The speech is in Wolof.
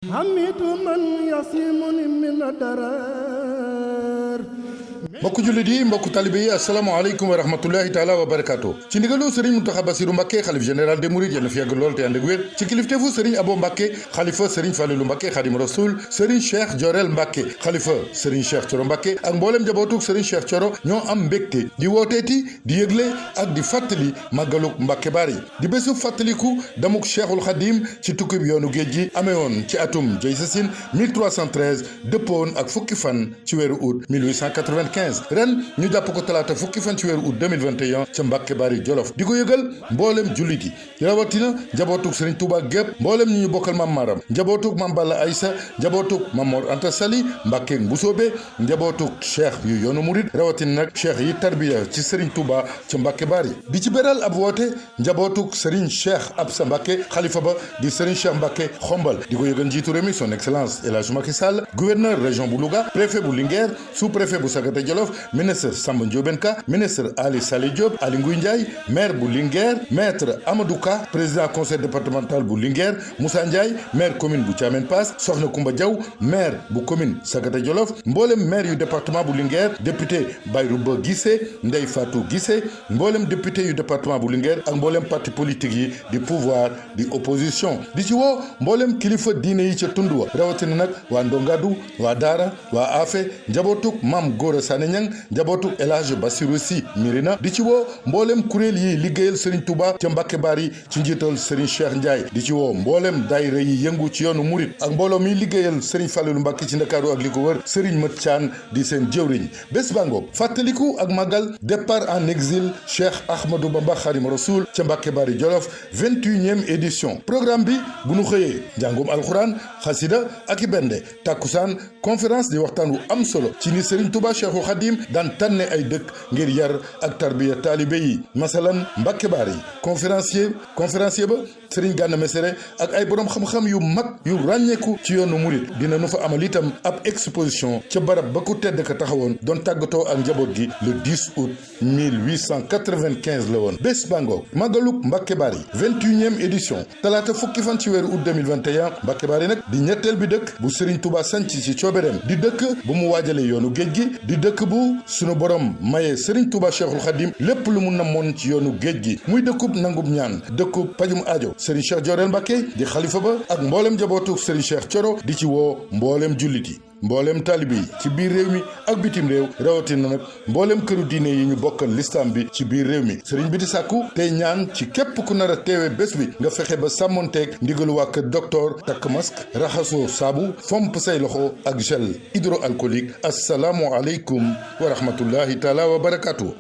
حميد من يصيمني من الدرر mbokku jullit yi mbokku talibe yi asalaamaaleykum wa rahmatullahi taala wa barakaatu ci ndigalu Serigne Mountakha Bassirou Mbacké xalif général des Mourides yal na fi yàgg lool te ànd ak wér ci kilifteefu Serigne Abo Mbacké xalifa Serigne Fallilou Mbacké Khadim Rasoul Serigne Cheikh Diorel Mbacké xalifa Serigne Cheikh Thioro Mbacké ak mboolem njabootug Serigne Cheikh Thioro ñoo am mbégte di wooteeti di yëgle ak di fàttali màggalug Mbacké Bari di bésu fàttaliku damuk Cheikhul Khadim ci tukkib yoonu géej gi amee woon ci atum Jaysasin 1313 dëppoon ak fukki fan ci weeru août 1895 ren ñu jàpp ko talaata fukki fan ci weeru août 2021 ca Mbacké Bari Jolof di ko yëgal mboolem jullit yi rawatina njabootug Serigne Touba gépp mboolem ñi ñu bokkal Mam Maram njabootug Mam Balla Aïssa njabootug Mam Mor Anta Sali Mbacké Mbusoobe njabootug cheikh yu yoonu murid rawatina nag cheikh yi tarbiya ci Serigne Touba ca Mbacké Bari di ci beral ab woote njabootug Serigne Cheikh Absa Mbacké xalifa ba di Serigne Cheikh Mbacké Xombal di ko yëgal njiitu réew mi son excellence El Hadji Macky Sall gouverneur région bu Louga préfet bu Linguère sous-préfet bu Sagata Jolof ministre Samba Ndiobène Ka ministre Ali Saleh Diop Ali Ngouille Ndiaye maire bu Linguère maître Amadou Ka président conseil départemental bu Linguère Moussa Ndiaye maire commune bu Thiamène Pass Soxna Koumba Diaw maire bu commune Sagata Jolof mboolem maire yu département bu Linguère député Bayrouba Guissé Ndeye Fatou Guissé mboolem député yu département bu Linguère ak mboolem parti politique yi di pouvoir di opposition di ci woo mboolem kilifa diine yi ca tund wa rawatina nag waa Ndongadu waa Daara waa Afe njabootug Maam Gora Sané Niang njabootu El Hadji Bassirou Sy Mirina di ci woo mboolem kuréel yi liggéeyal Serigne Touba ca Mbacké Bari ci njiital Serigne Cheikh Ndiaye di ci woo mboolem daayira yi yëngu ci yoonu murit ak mbooloo mi liggéeyal Serigne Fallilou Mbacké ci Ndakaaru ak li ko wër Serigne Mat Thian di seen jëwriñ bés bangoog fàttaliku ak màggal départ en exil Cheikh Ahmadou Bamba Khadim Rasoul ca Mbacké Bari Jolof 21e édition programme bi bu nu xëyee njàngum alxuraan xasida ak i bende takkusaan conférence di waxtaan wu am solo ci ni Serigne Touba Cheikhul Khadim daan tànne ay dëkk ngir yar ak tarbiya taalibe yi masalan Mbacké Bari conférencier ba Serigne Gana Messere ak ay borom xam-xam yu mag yu ràññeeku ci yoonu murit dina nu fa amal itam ab exposition ca barab ba ku tedd ka taxawoon doon tàggatoo ak njaboot gi le 10 août 1895 la woon bés bangoog màggaluk Mbacké Bari 21e édition talaata fukki fan ci weeru août 2021 Mbacké Bari nag di ñetteel bi dëkk bu Serigne Touba sanc ci coobereem di dëkk bu mu waajale yoonu géej gi di dëkk bu sunu borom maye Serigne Touba Cheikhul Khadim lépp lu mu namoon ci yoonu géej gi muy dëkkub nangub ñaan dëkkub pajum aajo Serigne Cheikh Diorel Mbacké di xalifa ba ak mboolem njabootu Serigne Cheikh Thioro di ci woo mboolem jullit yi mboolem taalibe yi ci biir réew mi ak bitim réew rawatina nag mboolem këru diine yi ñu bokkal lislam bi ci biir réew mi sëriñ bi di sàkku tey ñaan ci képp ku nar a teewe bés bi nga fexe ba sàmmonteeg ndigalu waa kër docteur takk masque raxasoo saabu fomp say loxo ak gel hydroalcoolique asalaamu aleykum wa rahmatullahi taala wa barakaatu.